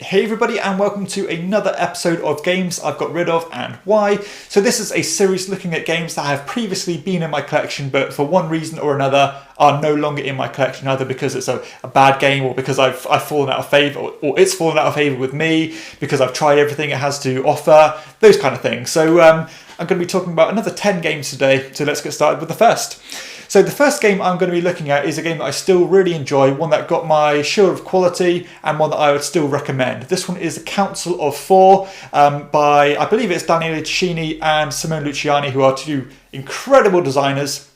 Hey everybody, and welcome to another episode of Games I've Got Rid Of and Why. So this is a series looking at games that have previously been in my collection but for one reason or another are no longer in my collection, either because it's a bad game or because I've fallen out of favour or it's fallen out of favour with me because I've tried everything it has to offer, those kind of things. So I'm going to be talking about another 10 games today, so let's get started with the first. So the first game I'm going to be looking at is a game that I still really enjoy, one that got my share of quality and one that I would still recommend. This one is The Council of Four by, I believe it's Daniele Cini and Simone Luciani, who are two incredible designers.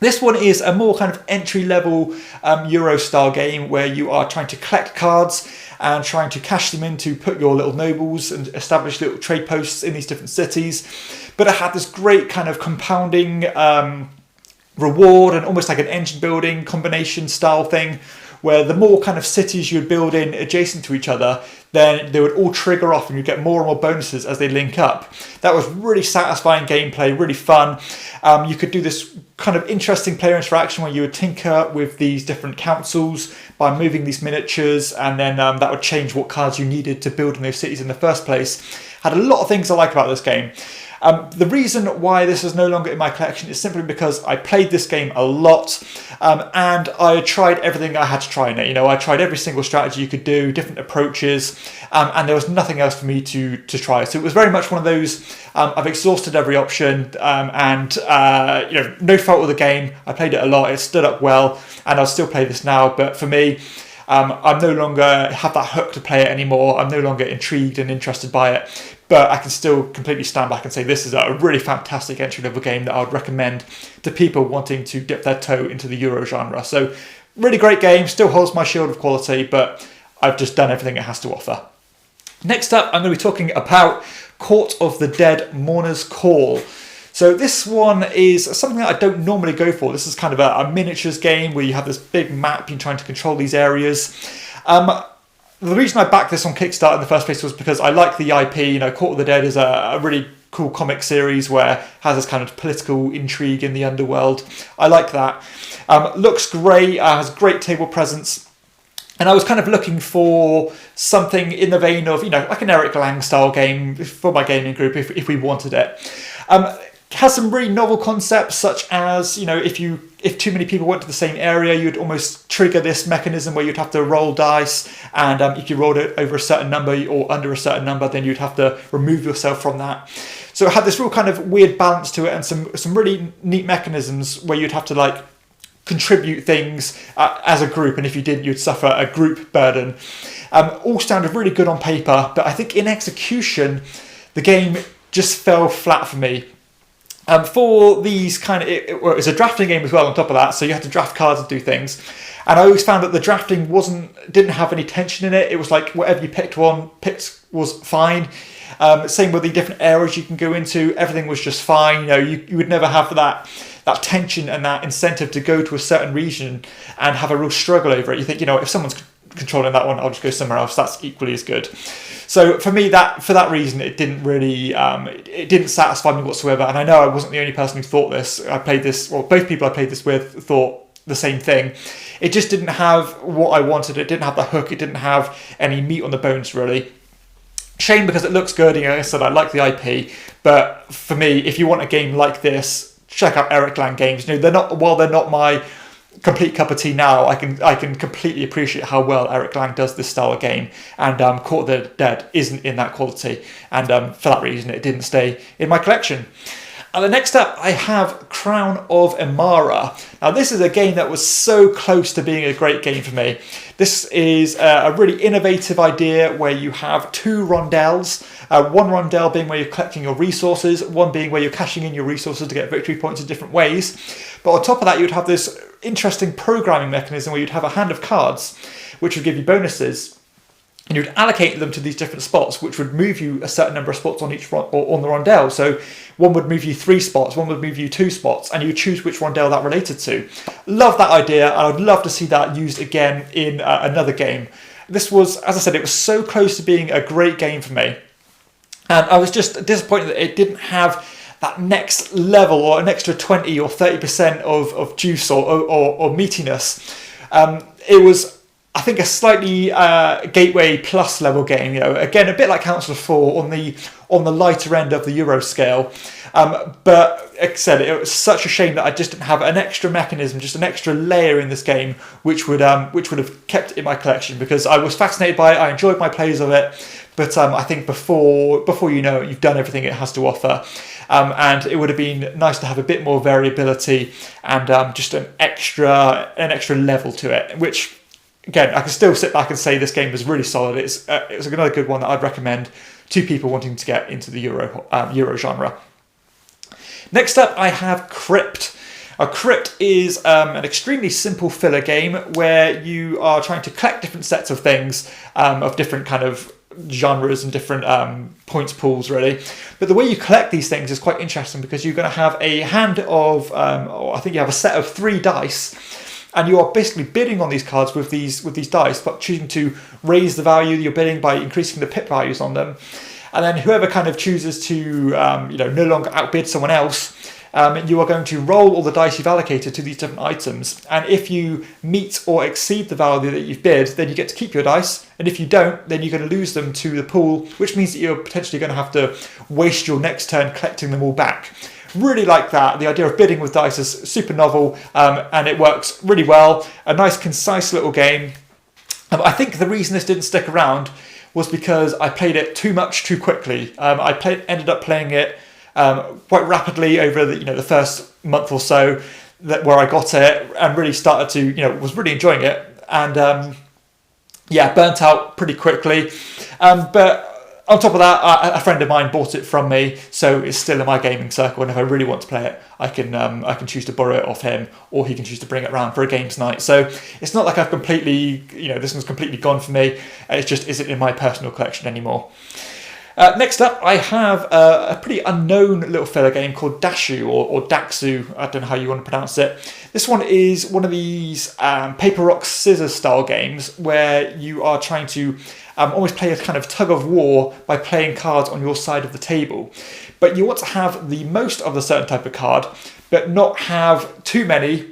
This one is a more kind of entry-level Euro-style game where you are trying to collect cards and trying to cash them in to put your little nobles and establish little trade posts in these different cities. But it had this great kind of compounding reward and almost like an engine building combination style thing where the more kind of cities you would build in adjacent to each other, then they would all trigger off and you'd get more and more bonuses as they link up. That was really satisfying gameplay, really fun. You could do this kind of interesting player interaction where you would tinker with these different councils by moving these miniatures, and then that would change what cards you needed to build in those cities in the first place. Had a lot of things I like about this game. The reason why this is no longer in my collection is simply because I played this game a lot and I tried everything I had to try in it. You know, I tried every single strategy you could do, different approaches, and there was nothing else for me to try. So it was very much one of those, I've exhausted every option and no fault with the game. I played it a lot, it stood up well, and I'll still play this now. But for me, I no longer have that hook to play it anymore. I'm no longer intrigued and interested by it. But I can still completely stand back and say this is a really fantastic entry-level game that I would recommend to people wanting to dip their toe into the Euro genre. So, really great game, still holds my shield of quality, but I've just done everything it has to offer. Next up, I'm going to be talking about Court of the Dead Mourner's Call. So this one is something that I don't normally go for. This is kind of a miniatures game where you have this big map, you're trying to control these areas. The reason I backed this on Kickstarter in the first place was because I like the IP. You know, Court of the Dead is a really cool comic series where it has this kind of political intrigue in the underworld. I like that. Looks great, has great table presence. And I was kind of looking for something in the vein of, like an Eric Lang style game for my gaming group if we wanted it. Has some really novel concepts, such as, if too many people went to the same area, you'd almost trigger this mechanism where you'd have to roll dice, and if you rolled it over a certain number or under a certain number, then you'd have to remove yourself from that. So it had this real kind of weird balance to it, and some really neat mechanisms where you'd have to contribute things as a group, and if you didn't, you'd suffer a group burden. All sounded really good on paper, but I think in execution, the game just fell flat for me. For these it was a drafting game as well on top of that, so you had to draft cards and do things. And I always found that the drafting didn't have any tension in it. It was like whatever you picked was fine. Same with the different areas you can go into, everything was just fine. You would never have that tension and that incentive to go to a certain region and have a real struggle over it. You think, if someone's controlling that one, I'll just go somewhere else. That's equally as good. So for me, for that reason, it didn't really, it didn't satisfy me whatsoever. And I know I wasn't the only person who thought this. Both people I played this with thought the same thing. It just didn't have what I wanted. It didn't have the hook. It didn't have any meat on the bones, really. Shame, because it looks good. Like I said, I like the IP. But for me, if you want a game like this, check out Eric Lang games. They're not my complete cup of tea now, I can completely appreciate how well Eric Lang does this style of game, and Court of the Dead isn't in that quality, and for that reason it didn't stay in my collection. And next up, I have Crown of Emara. Now, this is a game that was so close to being a great game for me. This is a really innovative idea where you have two rondelles. One rondelle being where you're collecting your resources, one being where you're cashing in your resources to get victory points in different ways. But on top of that, you'd have this interesting programming mechanism where you'd have a hand of cards, which would give you bonuses. And you'd allocate them to these different spots, which would move you a certain number of spots on each on the rondelle. So one would move you 3 spots, one would move you 2 spots, and you would choose which rondelle that related to. Love that idea, and I'd love to see that used again in another game. This was, as I said, it was so close to being a great game for me. And I was just disappointed that it didn't have that next level or an extra 20 or 30% of juice or meatiness. It was I think a slightly Gateway Plus level game. Again, a bit like Council of Four on the lighter end of the Euro scale. But like I said, it was such a shame that I just didn't have an extra mechanism, just an extra layer in this game, which would have kept it in my collection, because I was fascinated by it. I enjoyed my plays of it, but I think before you know it, you've done everything it has to offer. And it would have been nice to have a bit more variability and just an extra level to it, which, again, I can still sit back and say this game was really solid. It's another good one that I'd recommend to people wanting to get into the Euro genre. Next up, I have Crypt. Crypt is an extremely simple filler game where you are trying to collect different sets of things of different kind of genres and different points pools, really. But the way you collect these things is quite interesting, because you're going to have a hand of, I think you have a set of 3 dice, and you are basically bidding on these cards with these dice, but choosing to raise the value that you're bidding by increasing the pip values on them. And then whoever kind of chooses to no longer outbid someone else, you are going to roll all the dice you've allocated to these different items. And if you meet or exceed the value that you've bid, then you get to keep your dice. And if you don't, then you're going to lose them to the pool, which means that you're potentially going to have to waste your next turn collecting them all back. Really like that. The idea of bidding with dice is super novel, and it works really well. A nice, concise little game. I think the reason this didn't stick around was because I played it too much too quickly. Ended up playing it quite rapidly over the first month or so, where I got it and really started to, was really enjoying it, and burnt out pretty quickly. But on top of that, a friend of mine bought it from me, so it's still in my gaming circle. And if I really want to play it, I can choose to borrow it off him, or he can choose to bring it around for a games night. So it's not like I've completely, this one's completely gone for me. It just isn't in my personal collection anymore. Next up, I have a pretty unknown little filler game called Daxu, or Daxu, I don't know how you want to pronounce it. This one is one of these paper, rock, scissors style games where you are trying to almost play a kind of tug of war by playing cards on your side of the table. But you want to have the most of a certain type of card, but not have too many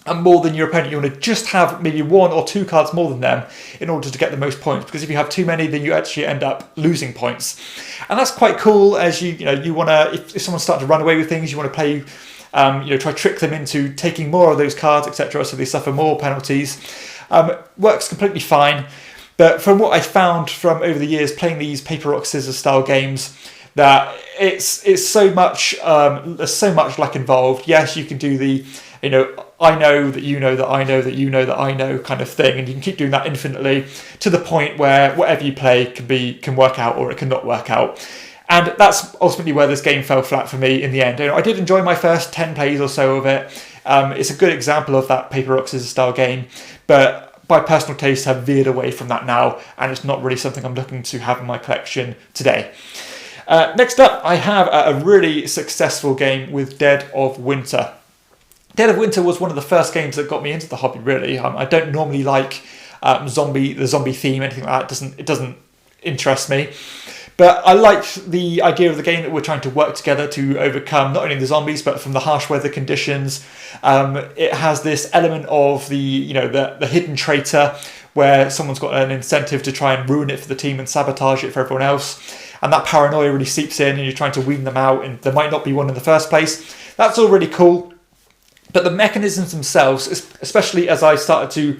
and more than your opponent. You want to just have maybe 1 or 2 cards more than them in order to get the most points, because if you have too many, then you actually end up losing points. And that's quite cool, as you want to, if someone's starting to run away with things, you want to play, try to trick them into taking more of those cards, etc., so they suffer more penalties. Works completely fine. But from what I found from over the years playing these paper, rock, scissors style games, that it's so much, there's so much luck involved. Yes, you can do the, I know that you know that I know that you know that I know kind of thing, and you can keep doing that infinitely to the point where whatever you play can work out, or it can not work out. And that's ultimately where this game fell flat for me in the end. I did enjoy my first 10 plays or so of it. It's a good example of that paper, rock, scissors style game, but my personal tastes have veered away from that now, and it's not really something I'm looking to have in my collection today. Next up, I have a really successful game with Dead of Winter. Dead of Winter was one of the first games that got me into the hobby, really. I don't normally like the zombie theme, anything like that. It doesn't interest me. But I liked the idea of the game that we're trying to work together to overcome not only the zombies, but from the harsh weather conditions. It has this element of the hidden traitor, where someone's got an incentive to try and ruin it for the team and sabotage it for everyone else. And that paranoia really seeps in, and you're trying to wean them out, and there might not be one in the first place. That's all really cool. But the mechanisms themselves, especially as I started to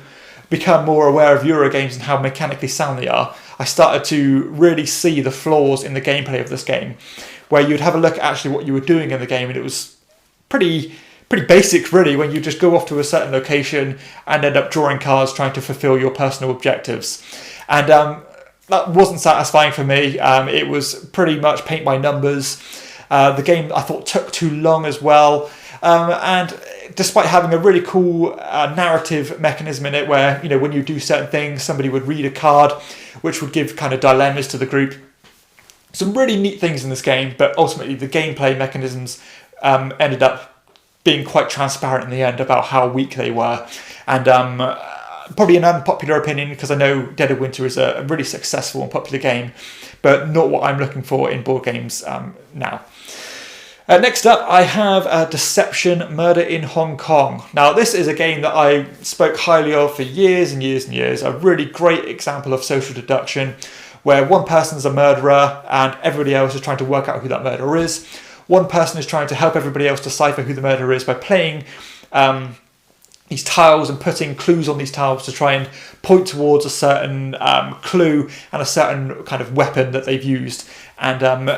become more aware of Euro games and how mechanically sound they are, I started to really see the flaws in the gameplay of this game, where you'd have a look at actually what you were doing in the game, and it was pretty basic, really, when you just go off to a certain location and end up drawing cards trying to fulfill your personal objectives. And that wasn't satisfying for me. It was pretty much paint by numbers. The game, I thought, took too long as well. And despite having a really cool narrative mechanism in it, where when you do certain things, somebody would read a card which would give kind of dilemmas to the group. Some really neat things in this game, but ultimately the gameplay mechanisms ended up being quite transparent in the end about how weak they were. And probably an unpopular opinion, because I know Dead of Winter is a really successful and popular game, but not what I'm looking for in board games now. Next up, I have Deception Murder in Hong Kong. Now, this is a game that I spoke highly of for years and years and years. A really great example of social deduction, where one person is a murderer and everybody else is trying to work out who that murderer is. One person is trying to help everybody else decipher who the murderer is by playing these tiles and putting clues on these tiles to try and point towards a certain clue and a certain kind of weapon that they've used. And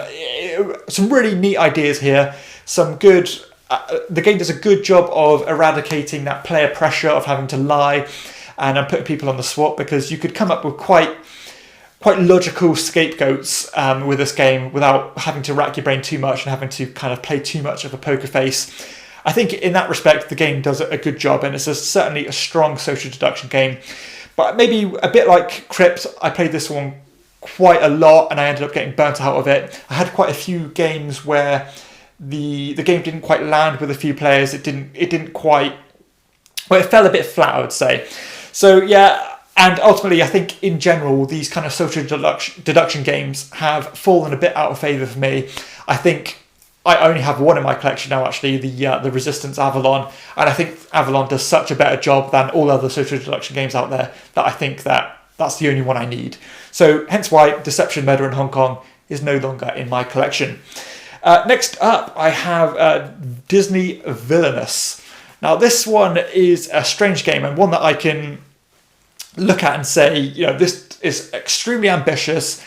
some really neat ideas here. Some good. The game does a good job of eradicating that player pressure of having to lie and putting people on the spot, because you could come up with quite logical scapegoats with this game without having to rack your brain too much and having to kind of play too much of a poker face. I think in that respect, the game does a good job, and it's certainly a strong social deduction game. But maybe a bit like Crypt, I played this one quite a lot and I ended up getting burnt out of it. I had quite a few games where the game didn't quite land with a few players. It didn't quite, well, it fell a bit flat, I would say. So yeah, and ultimately I think in general these kind of social deduction games have fallen a bit out of favour for me. I think I only have one in my collection now, actually, the Resistance Avalon, and I think Avalon does such a better job than all other social deduction games out there that I think that's the only one I need. So hence why Deception Murder in Hong Kong is no longer in my collection. Next up, I have Disney Villainous. Now this one is a strange game, and one that I can look at and say, this is extremely ambitious,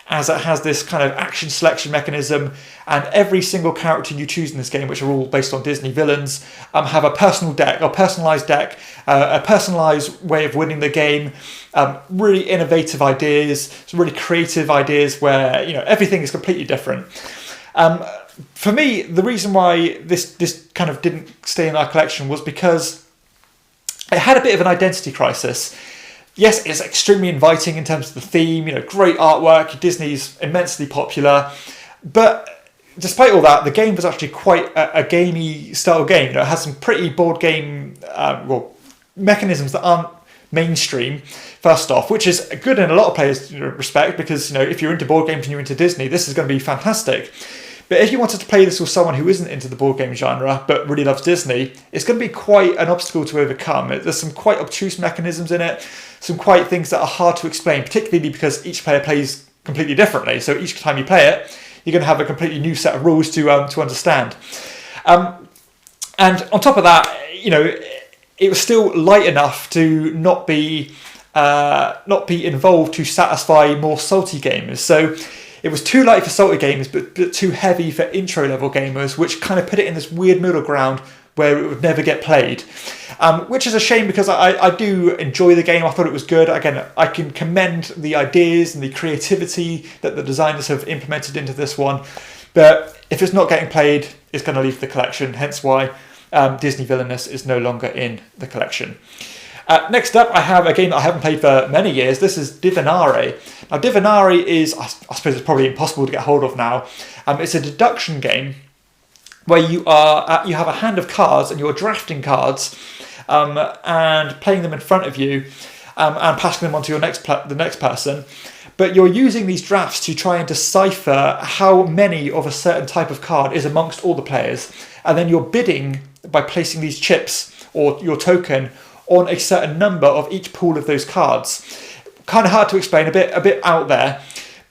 as it has this kind of action selection mechanism, and every single character you choose in this game, which are all based on Disney villains, have a personal deck, or personalised deck, a personalised way of winning the game, really innovative ideas, some really creative ideas where everything is completely different. For me, the reason why this kind of didn't stay in our collection was because it had a bit of an identity crisis. Yes, it's extremely inviting in terms of the theme, great artwork, Disney's immensely popular, but despite all that, the game was actually quite a gamey style game. It has some pretty board game mechanisms that aren't mainstream, first off, which is good in a lot of players' respect, because if you're into board games and you're into Disney, this is going to be fantastic. But if you wanted to play this with someone who isn't into the board game genre but really loves Disney, it's going to be quite an obstacle to overcome. There's some quite obtuse mechanisms in it, some quite things that are hard to explain, particularly because each player plays completely differently. So each time you play it, you're going to have a completely new set of rules to understand. And on top of that, it was still light enough to not be involved to satisfy more salty gamers. So it was too light for salty gamers, but too heavy for intro level gamers, which kind of put it in this weird middle ground where it would never get played. Which is a shame, because I do enjoy the game. I thought it was good. Again, I can commend the ideas and the creativity that the designers have implemented into this one. But if it's not getting played, it's going to leave the collection. Hence why Disney Villainous is no longer in the collection. Next up, I have a game that I haven't played for many years. This is Divinare. Now, Divinare is, I suppose it's probably impossible to get hold of now. It's a deduction game where you have a hand of cards and you're drafting cards and playing them in front of you and passing them on to the next person. But you're using these drafts to try and decipher how many of a certain type of card is amongst all the players. And then you're bidding by placing these chips or your token on a certain number of each pool of those cards. Kind of hard to explain, a bit out there,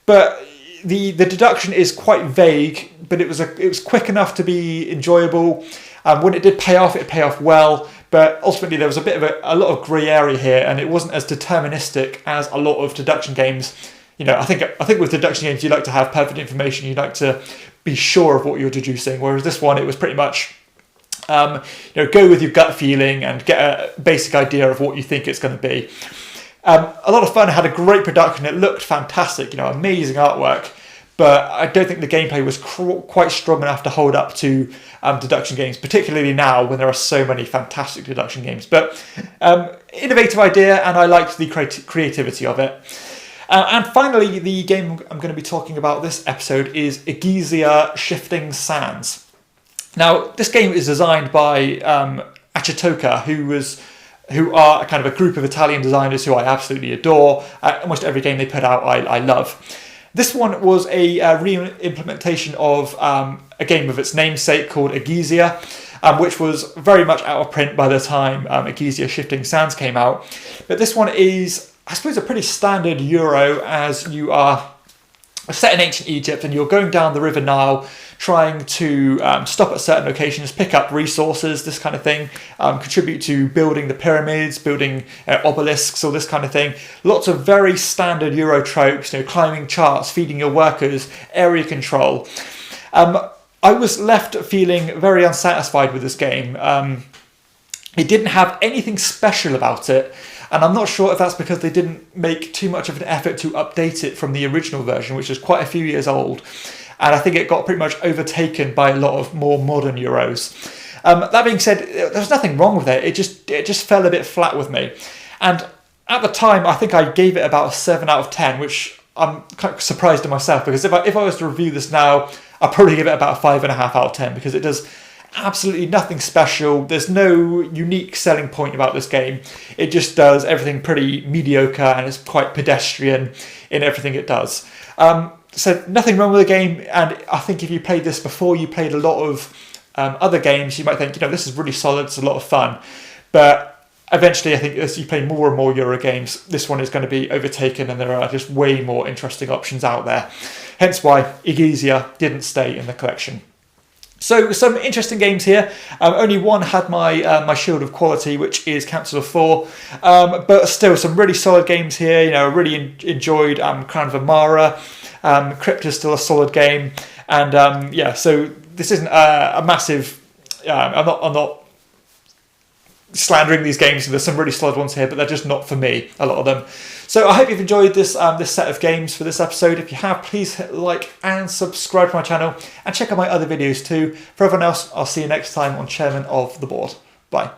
but the deduction is quite vague. But it was quick enough to be enjoyable. When it did pay off, it paid off well. But ultimately, there was a bit of a lot of grey area here, and it wasn't as deterministic as a lot of deduction games. I think with deduction games, you like to have perfect information. You like to be sure of what you're deducing. Whereas this one, it was pretty much go with your gut feeling and get a basic idea of what you think it's going to be. A lot of fun. It had a great production. It looked fantastic. Amazing artwork. But I don't think the gameplay was quite strong enough to hold up to deduction games, particularly now when there are so many fantastic deduction games. But innovative idea, and I liked the creativity of it. And finally, the game I'm going to be talking about this episode is Egizia Shifting Sands. Now, this game is designed by Achitoka, who are kind of a group of Italian designers who I absolutely adore. Almost every game they put out, I love. This one was a re-implementation of a game of its namesake called Egizia, which was very much out of print by the time Egizia Shifting Sands came out. But this one is, I suppose, a pretty standard Euro, as you are set in ancient Egypt and you're going down the River Nile trying to stop at certain locations, pick up resources, this kind of thing, contribute to building the pyramids, building obelisks, all this kind of thing. Lots of very standard Euro tropes, climbing charts, feeding your workers, area control. I was left feeling very unsatisfied with this game. It didn't have anything special about it, and I'm not sure if that's because they didn't make too much of an effort to update it from the original version, which is quite a few years old. And I think it got pretty much overtaken by a lot of more modern Euros. That being said, there's nothing wrong with it. It just fell a bit flat with me. And at the time, I think I gave it about a 7 out of 10, which I'm kind of surprised at myself, because if I was to review this now, I'd probably give it about a 5.5 out of 10, because it does absolutely nothing special. There's no unique selling point about this game. It just does everything pretty mediocre, and it's quite pedestrian in everything it does. So nothing wrong with the game, and I think if you played this before you played a lot of other games, you might think, this is really solid, it's a lot of fun. But eventually, I think as you play more and more Euro games, this one is going to be overtaken, and there are just way more interesting options out there. Hence why Egizia didn't stay in the collection. So some interesting games here. Only one had my shield of quality, which is Council of Four. But still, some really solid games here. I really enjoyed Crown of Emara. Crypt is still a solid game, and so this isn't a massive. I'm not slandering these games. There's some really solid ones here, but they're just not for me, a lot of them. So I hope you've enjoyed this set of games for this episode. If you have, please hit like and subscribe to my channel, and check out my other videos too. For everyone else, I'll see you next time on Chairman of the Board. Bye.